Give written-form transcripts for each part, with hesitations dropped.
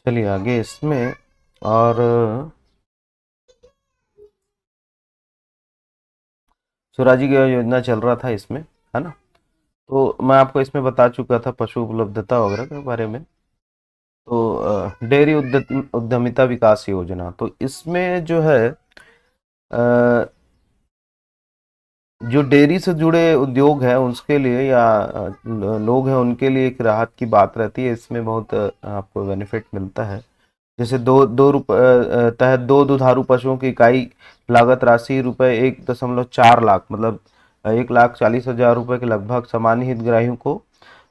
चलिए आगे इसमें। और स्वराजी की योजना चल रहा था इसमें, है ना। तो मैं आपको इसमें बता चुका था पशु उपलब्धता वगैरह के बारे में। तो डेयरी उद्यमिता विकास योजना, तो इसमें जो है जो डेयरी से जुड़े उद्योग हैं उसके लिए या लोग हैं उनके लिए एक राहत की बात रहती है। इसमें बहुत आपको बेनिफिट मिलता है। जैसे दो रुपये तहत दो दुधारू पशुओं की इकाई लागत राशि रुपए 1.4 लाख, मतलब 1,40,000 रुपए के लगभग सामान्य हितग्राहियों को,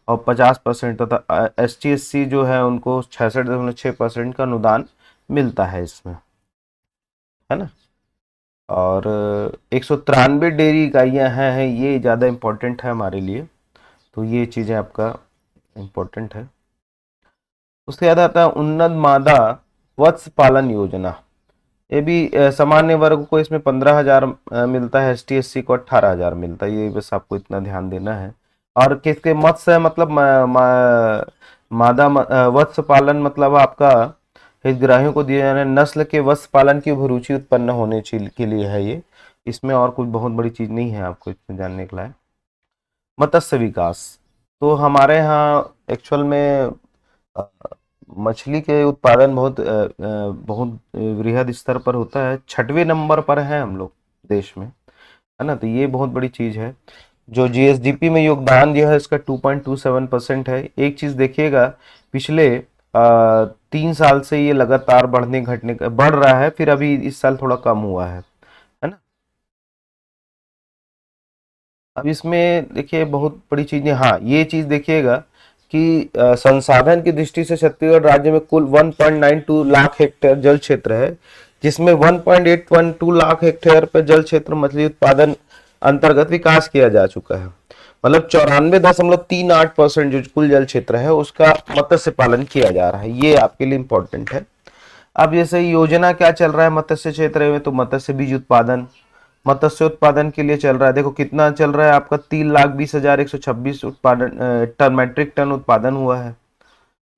और 50% तथा ST SC जो है उनको 66.6% का अनुदान मिलता है इसमें, है ना। और 193 डेयरी इकाइयाँ हैं, ये ज़्यादा इम्पोर्टेंट है हमारे लिए। तो ये चीज़ें आपका इम्पोर्टेंट है। उसके बाद आता है उन्नत मादा वत्स्य पालन योजना। ये भी सामान्य वर्ग को इसमें 15,000 मिलता है, ST SC को 18,000 मिलता है। ये बस आपको इतना ध्यान देना है। और किसके मत्स्य मतलब वत्स्य पालन मतलब आपका हितग्राहियों को दिए जाने नस्ल के वत्स्य पालन की अभिरुचि उत्पन्न होने के लिए है ये। इसमें और कुछ बहुत बड़ी चीज नहीं है आपको इसमें जानने के लायक। मत्स्य विकास, तो हमारे यहाँ एक्चुअल में अ, मछली के उत्पादन बहुत वृहद स्तर पर होता है। 6वें नंबर पर है हम लोग देश में, है ना। तो ये बहुत बड़ी चीज है। जो GSDP में योगदान दिया है इसका 2.27% है। एक चीज देखिएगा, पिछले 3 साल से ये लगातार बढ़ रहा है, फिर अभी इस साल थोड़ा कम हुआ है ना। अब इसमें देखिए बहुत बड़ी चीजें, हाँ ये चीज देखिएगा कि संसाधन की दृष्टि से छत्तीसगढ़ राज्य में कुल 1.92 लाख हेक्टेयर जल क्षेत्र है, जिसमें 1.812 लाख हेक्टेयर पर जल क्षेत्र मछली उत्पादन अंतर्गत विकास किया जा चुका है। मतलब 94.38% जो कुल जल क्षेत्र है उसका मत्स्य पालन किया जा रहा है। ये आपके लिए इम्पोर्टेंट है। अब जैसे योजना क्या चल रहा है मत्स्य क्षेत्र में, तो मत्स्य बीज उत्पादन, मत्स्य उत्पादन के लिए चल रहा है। देखो कितना चल रहा है आपका, 3,20,126 उत्पादन टन, मैट्रिक टन उत्पादन हुआ है।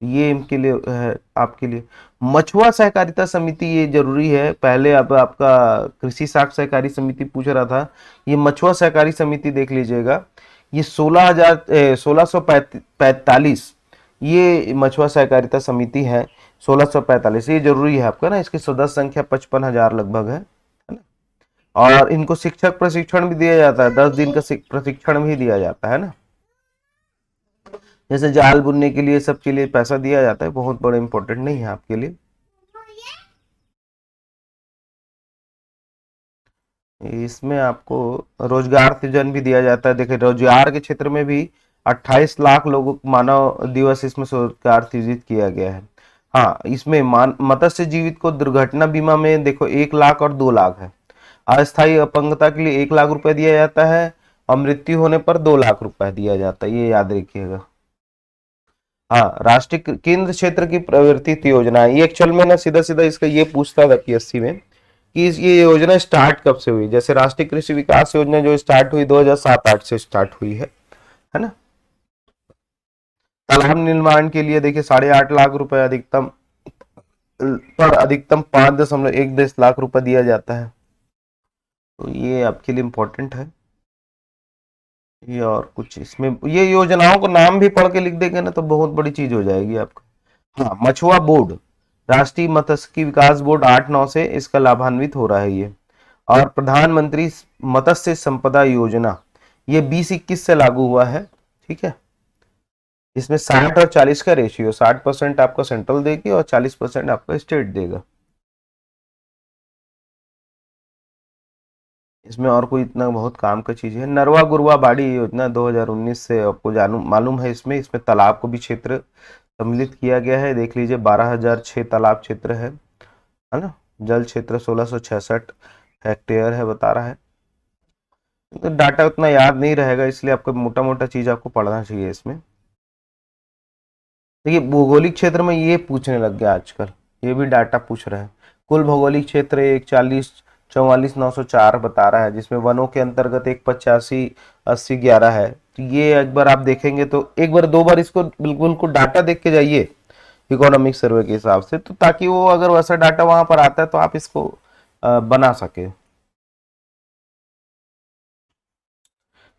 ये इनके लिए है आपके लिए। मछुआ सहकारिता समिति, ये जरूरी है। पहले अब आपका कृषि साख सहकारी समिति पूछ रहा था, ये मछुआ सहकारी समिति देख लीजिएगा। ये 16,45, ये मछुआ सहकारिता समिति है। 1645 ये जरूरी है आपका ना। इसकी सदस्य संख्या 55,000 लगभग है ना। और इनको शिक्षक प्रशिक्षण भी दिया जाता है, 10 दिन का प्रशिक्षण भी दिया जाता है ना। जैसे जाल बुनने के लिए सब के लिए पैसा दिया जाता है, बहुत बड़ा इंपॉर्टेंट नहीं है आपके लिए। इसमें आपको रोजगार सृजन भी दिया जाता है। देखिए रोजगार के क्षेत्र में भी 28 लाख लोगों को मानव दिवस इसमें रोजगार सृजित किया गया है। हाँ इसमें मत्स्य जीवित को दुर्घटना बीमा में देखो 1 लाख और 2 लाख है। अस्थायी अपंगता के लिए 1 लाख रुपए दिया जाता है, और मृत्यु होने पर 2 लाख रुपए दिया जाता है, ये याद रखिएगा। हाँ राष्ट्रीय केंद्र क्षेत्र की प्रवर्तित योजना है। ये एक्चुअल में ना सीधा सीधा इसका ये पूछता था PSC में कि ये योजना स्टार्ट कब से हुई। जैसे राष्ट्रीय कृषि विकास योजना जो स्टार्ट हुई 2007-8 से स्टार्ट हुई है ना। तालाब निर्माण के लिए देखिए 8.5 लाख रुपए अधिकतम, पर अधिकतम 5.1 लाख रुपए दिया जाता है। तो ये आपके लिए इम्पोर्टेंट है। ये और कुछ इसमें ये योजनाओं को नाम भी पढ़ के लिख देंगे ना तो बहुत बड़ी चीज हो जाएगी आपका। हाँ मछुआ बोर्ड, राष्ट्रीय मत्स्य विकास बोर्ड 8-9 से इसका लाभान्वित हो रहा है ये। और प्रधानमंत्री मत्स्य संपदा योजना ये 2021 से लागू हुआ है, ठीक है। इसमें 60 और 40 का रेशियो, 60% आपका सेंट्रल देगी और 40% आपका स्टेट देगा। इसमें और कोई इतना बहुत काम का चीज है। नरवा गुरवा बाड़ी योजना 2019 से आपको जानू मालूम है। इसमें इसमें तालाब को भी क्षेत्र सम्मिलित किया गया है। देख लीजिए 12,006 तालाब क्षेत्र है ना। जल क्षेत्र 1666 हेक्टेयर है बता रहा है। तो डाटा उतना याद नहीं रहेगा, इसलिए आपको मोटा मोटा चीज आपको पढ़ना चाहिए इसमें। देखिए भौगोलिक क्षेत्र में ये पूछने लग गया आजकल, ये भी डाटा पूछ रहे हैं। कुल भौगोलिक क्षेत्र 1,40,44,904 बता रहा है, जिसमें वनों के अंतर्गत 1,85,80,11 है। तो ये एक बार आप देखेंगे तो एक बार दो बार इसको बिल्कुल को डाटा देख के जाइए, इकोनॉमिक सर्वे के हिसाब से, तो ताकि वो अगर वैसा डाटा वहां पर आता है तो आप इसको बना सके।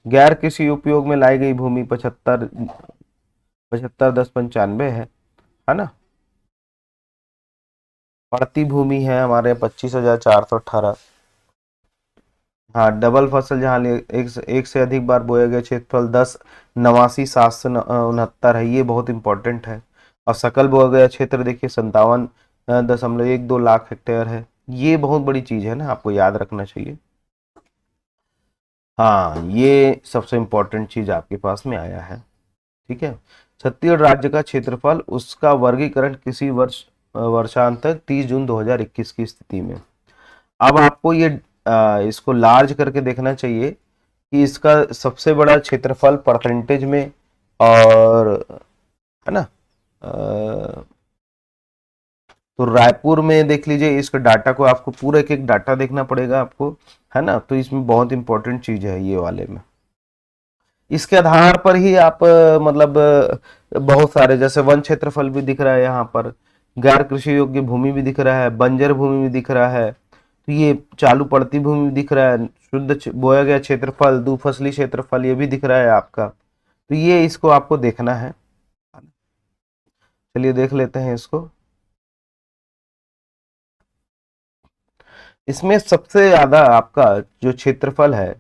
गैर कृषि उपयोग में लाई गई भूमि 75 10 95 है ना। पड़ती भूमि है हमारे 25,418। हाँ, डबल फसल जहाँ एक से अधिक बार बोया गया क्षेत्रफल 10 89 769 है, ये बहुत इंपॉर्टेंट है। और सकल बोया गया क्षेत्र देखिए 57.12 लाख हेक्टेयर है। ये बहुत बड़ी चीज है ना, आपको याद रखना चाहिए। हाँ, ये सबसे इंपॉर्टेंट चीज आपके पास में आया है। ठीक है। छत्तीसगढ़ राज्य का क्षेत्रफल, उसका वर्गीकरण किसी वर्षांत 30 जून 2021 की स्थिति में। अब आपको ये इसको लार्ज करके देखना चाहिए कि इसका सबसे बड़ा क्षेत्रफल परसेंटेज में, और है ना, तो रायपुर में देख लीजिए, इसका डाटा को आपको पूरा एक एक डाटा देखना पड़ेगा आपको, है ना। तो इसमें बहुत इंपॉर्टेंट चीज है ये वाले में। इसके आधार पर ही आप मतलब बहुत सारे, जैसे वन क्षेत्रफल भी दिख रहा है यहाँ पर, गैर कृषि योग्य भूमि भी दिख रहा है, बंजर भूमि भी दिख रहा है, तो ये चालू पड़ती भूमि भी दिख रहा है, शुद्ध बोया गया क्षेत्रफल, दुफसली क्षेत्रफल ये भी दिख रहा है आपका। तो ये इसको आपको देखना है। चलिए देख लेते हैं इसको। इसमें सबसे ज्यादा आपका जो क्षेत्रफल है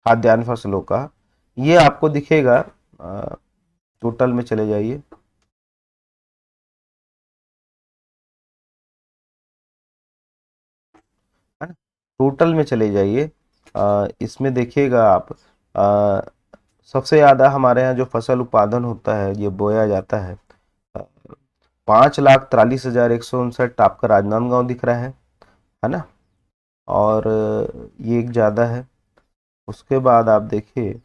खाद्यान्न फसलों का, ये आपको दिखेगा। टोटल में चले जाइए, है ना, टोटल में चले जाइए। इसमें देखिएगा आप, आ, सबसे ज्यादा हमारे यहाँ जो फसल उत्पादन होता है, ये बोया जाता है, 5,43,159 आपका राजनांदगांव दिख रहा है ना। और ये एक ज्यादा है। उसके बाद आप देखिए,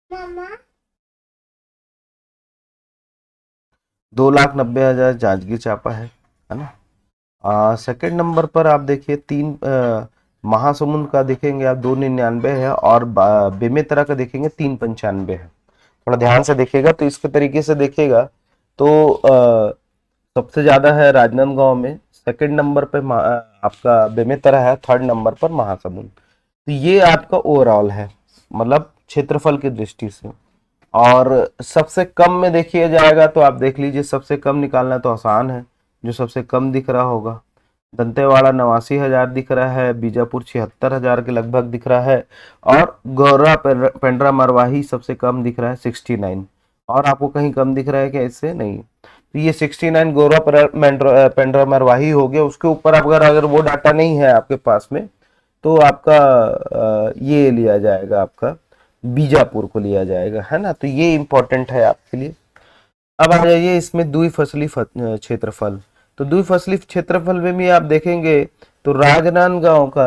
मामा 2,90,000 जांजगीर चांपा है ना। सेकंड नंबर पर आप देखिए तीन महासमुंद का देखेंगे आप 2,99 है, और बेमेतरा का देखेंगे 3,95 है। थोड़ा ध्यान से देखिएगा, तो इसके तरीके से देखिएगा तो सबसे ज्यादा है राजनांदगांव में, सेकंड नंबर पे आपका बेमेतरा है, थर्ड नंबर पर महासमुंद। तो ये आपका ओवरऑल है, मतलब क्षेत्रफल की दृष्टि से। और सबसे कम में देखिए जाएगा तो आप देख लीजिए, सबसे कम निकालना तो आसान है, जो सबसे कम दिख रहा होगा, दंतेवाड़ा 89,000 दिख रहा है, बीजापुर 76,000 के लगभग दिख रहा है, और गौरा पेंड्रा मरवाही सबसे कम दिख रहा है 69। और आपको कहीं कम दिख रहा है क्या? इससे नहीं। तो ये 69 गौरा पेंड्रा मरवाही हो गया। उसके ऊपर अगर अगर वो डाटा नहीं है आपके पास में, तो आपका ये लिया जाएगा, आपका बीजापुर को लिया जाएगा, है ना। तो ये इंपॉर्टेंट है आपके लिए। अब आ जाइए इसमें द्विफसली क्षेत्रफल। तो द्विफसली क्षेत्रफल में भी आप देखेंगे तो राजनांदगांव का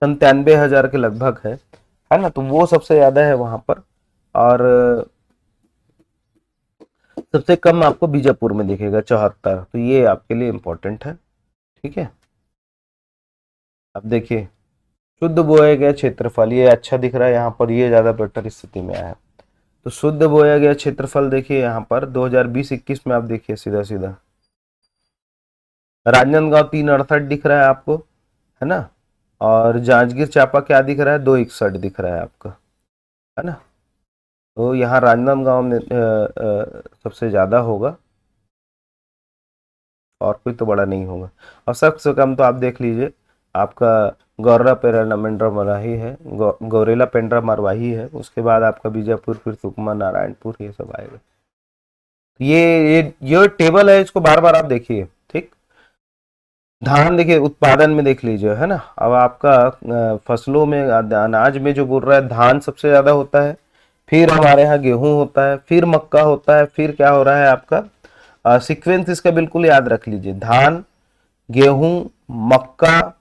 97,000 के लगभग है ना। तो वो सबसे ज्यादा है वहां पर। और सबसे कम आपको बीजापुर में दिखेगा 74। तो ये आपके लिए इंपॉर्टेंट है। ठीक है। अब देखिए शुद्ध बोया गया क्षेत्रफल, ये अच्छा दिख रहा है यहाँ पर, ये ज्यादा बेटर स्थिति में आया है। तो शुद्ध बोया गया क्षेत्रफल देखिए यहाँ पर 2020-21 में आप देखिए सीधा सीधा राजनांदगांव 368 दिख रहा है आपको, है ना। और जांजगीर चांपा क्या दिख रहा है? 261 दिख रहा है आपका, है ना। तो यहाँ राजनांदगांव में सबसे ज्यादा होगा, और कोई तो बड़ा नहीं होगा। और सबसे कम तो आप देख लीजिए, आपका गौरा पेरा मेंड्रा मरवाही है, गौरेला पेंड्रा मरवाही है। उसके बाद आपका बीजापुर, फिर सुकमा, नारायणपुर, ये सब आएगा। ये टेबल है, इसको बार बार आप देखिए। ठीक। धान देखिए उत्पादन में देख लीजिए, है ना। अब आपका फसलों में अनाज में जो बोल रहा है, धान सबसे ज्यादा होता है, फिर हमारे यहाँ गेहूं होता है, फिर मक्का होता है, फिर क्या हो रहा है आपका सीक्वेंस इसका बिल्कुल याद रख लीजिए, धान, गेहूं, मक्का,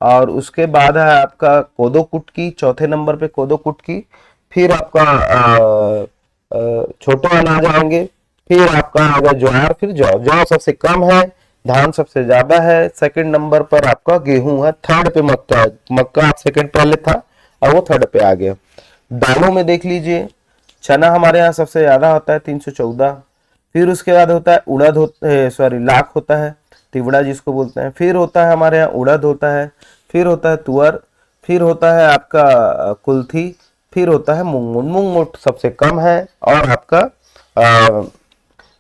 और उसके बाद है आपका कोदो कुटकी, चौथे नंबर पे कोदो कुटकी, फिर आपका छोटे अनाज आएंगे, फिर आपका आएगा ज्वार, फिर जौ। जौ सबसे कम है, धान सबसे ज्यादा है, सेकंड नंबर पर आपका गेहूं है, थर्ड पे मक्का है। मक्का आप सेकंड पहले था और वो थर्ड पे आ गया। दालों में देख लीजिए, चना हमारे यहाँ सबसे ज्यादा होता है 314। फिर उसके बाद होता है उड़द, सॉरी लाख होता है, तिवड़ा जिसको बोलते हैं। फिर होता है हमारे यहाँ उड़द होता है, फिर होता है तुअर, फिर होता है आपका कुल्थी, फिर होता है मूंग। मूंग सबसे कम है, और आपका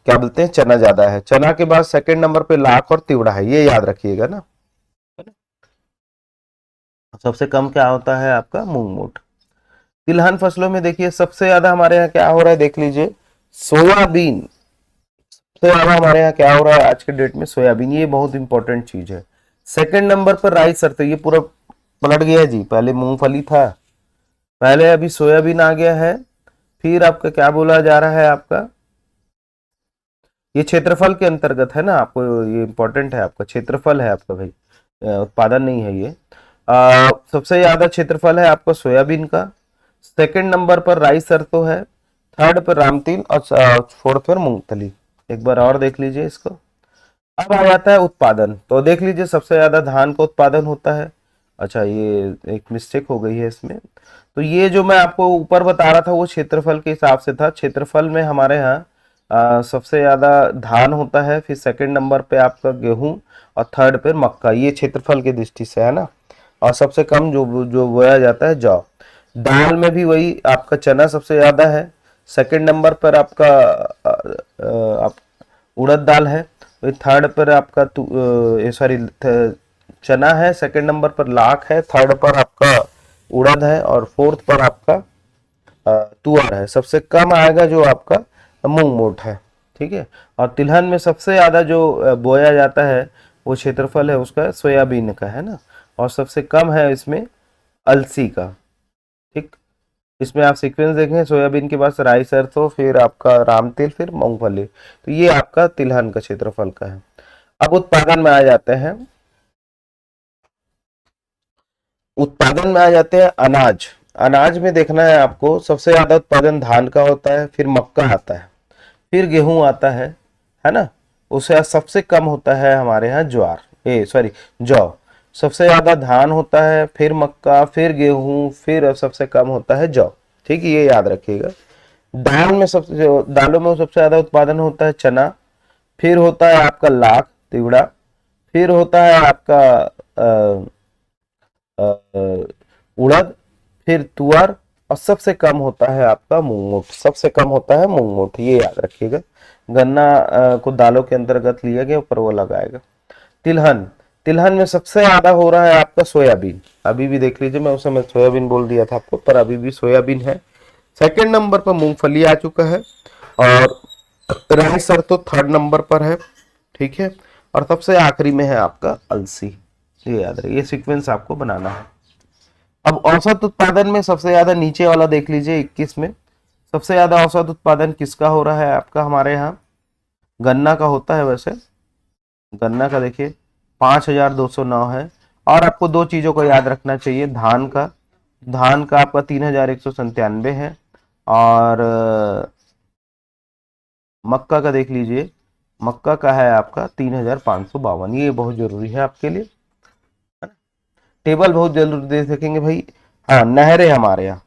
क्या बोलते हैं चना ज्यादा है। चना के बाद सेकंड नंबर पे लाख और तिवड़ा है, ये याद रखिएगा ना। सबसे कम क्या होता है आपका मूंग मोठ। तिलहन फसलों में देखिए सबसे ज्यादा हमारे यहाँ क्या हो रहा है, देख लीजिए सोयाबीन। सबसे ज्यादा हमारे यहाँ क्या हो रहा है आज के डेट में, सोयाबीन। ये बहुत इंपॉर्टेंट चीज है। सेकंड नंबर पर राइस, सर तो ये पूरा पलट गया जी, पहले मूंगफली था, पहले अभी सोयाबीन आ गया है। फिर आपका क्या बोला जा रहा है आपका, ये क्षेत्रफल के अंतर्गत है ना, आपको ये इंपॉर्टेंट है, आपका क्षेत्रफल है आपका भाई, उत्पादन नहीं है ये। सबसे ज्यादा क्षेत्रफल है आपका सोयाबीन का, सेकंड नंबर पर राइस सरसों है, थर्ड पर रामतिल, और फोर्थ पर मूंगफली। एक बार और देख लीजिए इसको। अब आ जाता है उत्पादन, तो देख लीजिए सबसे ज्यादा धान का उत्पादन होता है। अच्छा, ये एक मिस्टेक हो गई है इसमें। तो ये जो मैं आपको ऊपर बता रहा था वो क्षेत्रफल के हिसाब से था। क्षेत्रफल में हमारे यहाँ सबसे ज्यादा धान होता है, फिर सेकंड नंबर पे आपका गेहूं, और थर्ड पे मक्का। ये क्षेत्रफल की दृष्टि से है ना। और सबसे कम जो जो बोया जाता है जौ। दाल में भी वही आपका चना सबसे ज्यादा है, सेकंड नंबर पर आपका आप उड़द दाल है, वही थर्ड पर आपका सॉरी चना है, सेकंड नंबर पर लाख है, थर्ड पर आपका उड़द है, और फोर्थ पर आपका तुअर है। सबसे कम आएगा जो आपका मूंग मोठ है। ठीक है। और तिलहन में सबसे ज्यादा जो बोया जाता है वो क्षेत्रफल है उसका सोयाबीन का है ना। और सबसे कम है इसमें अलसी का। ठीक। इसमें आप सीक्वेंस देखें, सोयाबीन के बाद राई सरसों, फिर आपका राम तिल, फिर मूंगफली। तो ये आपका तिलहन का क्षेत्रफल का है। अब उत्पादन में आ जाते हैं, उत्पादन में आ जाते हैं अनाज। अनाज में देखना है आपको, सबसे ज्यादा उत्पादन धान का होता है, फिर मक्का आता है, फिर गेहूं आता है ना। उससे सबसे कम होता है हमारे यहाँ ज्वार, ए सॉरी जौ। सबसे ज्यादा धान होता है, फिर मक्का, फिर गेहूं, फिर सबसे कम होता है जौ। ठीक है, ये याद रखिएगा। दाल में सबसे दालों में सबसे ज्यादा उत्पादन होता है चना, फिर होता है आपका लाख तिवड़ा, फिर होता है आपका उड़द, फिर तुअर, और सबसे कम होता है आपका मूंगमोट। सबसे कम होता है मूंगमोट, ये याद रखिएगा। गन्ना को दालों के अंतर्गत लिया गया, ऊपर वो लगाएगा। तिलहन, तिलहन में सबसे ज्यादा हो रहा है आपका सोयाबीन। अभी भी देख लीजिए, मैं उस समय सोयाबीन बोल दिया था आपको, पर अभी भी सोयाबीन है। सेकंड नंबर पर मूंगफली आ चुका है, और राई सर तो थर्ड नंबर पर है। ठीक है। और सबसे आखिरी में है आपका अलसी। ये याद रहे, ये सीक्वेंस आपको बनाना है। अब औसत उत्पादन में सबसे ज्यादा नीचे वाला देख लीजिए 21 में, सबसे ज्यादा औसत उत्पादन किसका हो रहा है आपका हमारे यहाँ, गन्ना का होता है वैसे। गन्ना का देखिए 5209 है। और आपको दो चीजों को याद रखना चाहिए, धान का, धान का आपका 3197 है, और मक्का का देख लीजिए, मक्का का है आपका 3552। ये बहुत जरूरी है आपके लिए। टेबल बहुत जरूर दे सकेंगे भाई। हाँ, नहरें हमारे यहाँ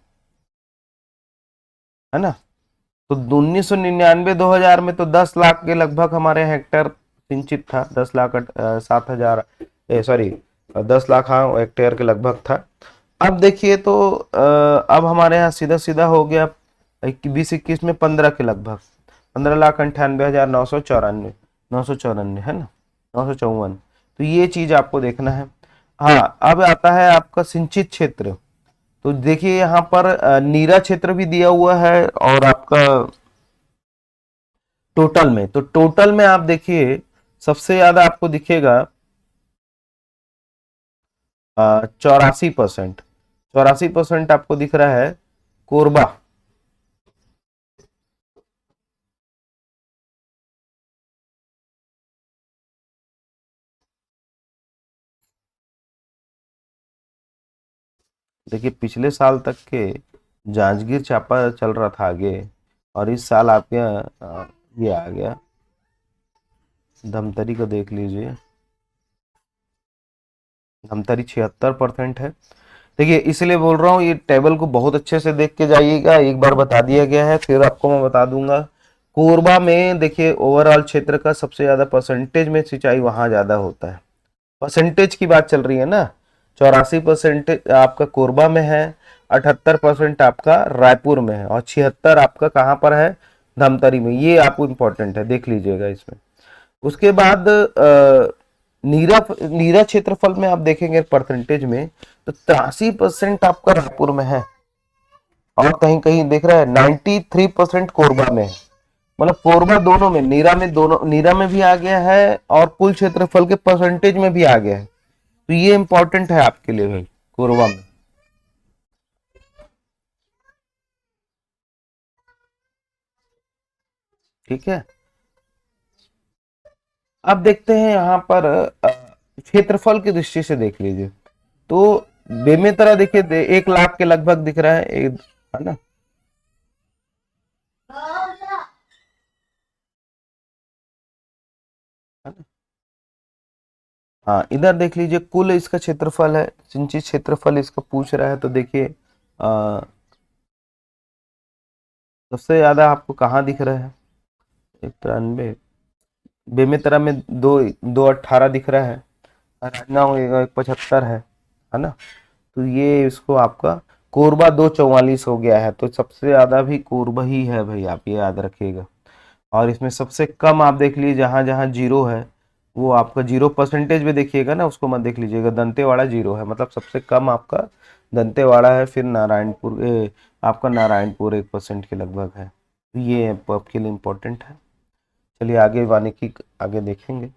है ना। तो 1999 2000 में तो 10 लाख के लगभग हमारे हेक्टेयर सिंचित था, 10 लाख 7 हजार, सॉरी 10 लाख, हाँ हेक्टेयर के लगभग था। अब देखिए तो अब हमारे यहाँ सीधा सीधा हो गया 2021 में 15 के लगभग, 15,98,994, 994 है ना, 954। तो ये चीज आपको देखना है। हाँ, अब आता है आपका सिंचित क्षेत्र। तो देखिए यहाँ पर नीरा क्षेत्र भी दिया हुआ है, और आपका टोटल में, तो टोटल में आप देखिए सबसे ज्यादा आपको दिखेगा 84%। 84% आपको दिख रहा है कोरबा। देखिए पिछले साल तक के जांजगीर चांपा चल रहा था आगे, और इस साल आपके यहाँ ये आ गया, धमतरी को देख लीजिए, धमतरी 76% है। देखिए इसलिए बोल रहा हूँ, ये टेबल को बहुत अच्छे से देख के जाइएगा, एक बार बता दिया गया है, फिर आपको मैं बता दूंगा। कोरबा में देखिए ओवरऑल क्षेत्र का सबसे ज्यादा परसेंटेज में सिंचाई वहां ज्यादा होता है, परसेंटेज की बात चल रही है ना। 84% आपका कोरबा में है, 78% आपका रायपुर में है, और 76 आपका कहाँ पर है, धमतरी में। ये आपको इम्पोर्टेंट है, देख लीजिएगा इसमें। उसके बाद नीरा नीरा क्षेत्रफल में आप देखेंगे परसेंटेज में, तो 83% आपका रायपुर में है, और कहीं कहीं देख रहा है 93% कोरबा में है। मतलब कोरबा दोनों में, नीरा में, दोनों नीरा में भी आ गया है और कुल क्षेत्रफल के परसेंटेज में भी आ गया है। तो ये इंपॉर्टेंट है आपके लिए भाई, कोरबा में। ठीक है। अब देखते हैं यहाँ पर क्षेत्रफल की दृष्टि से देख लीजिए, तो बेमेतरा देखिए 1 लाख के लगभग दिख रहा है, है ना। हाँ, इधर देख लीजिए कुल इसका क्षेत्रफल है, सिंचित क्षेत्रफल इसका पूछ रहा है, तो देखिए सबसे ज्यादा आपको कहाँ दिख रहा है, 93, बेमेतरा में 218 दिख रहा है, राजनांदगांव 175 है ना। तो ये इसको आपका कोरबा 244 हो गया है, तो सबसे ज्यादा भी कोरबा ही है भाई, आप ये याद रखिएगा। और इसमें सबसे कम आप देख लीजिए, जहां जहां जीरो है वो आपका जीरो परसेंटेज में देखिएगा ना, उसको मत देख लीजिएगा, दंतेवाड़ा जीरो है, मतलब सबसे कम आपका दंतेवाड़ा है, फिर नारायणपुर आपका नारायणपुर 1% के लगभग है। तो ये आपके लिए इम्पोर्टेंट है। चलिए आगे वानिकी आगे देखेंगे।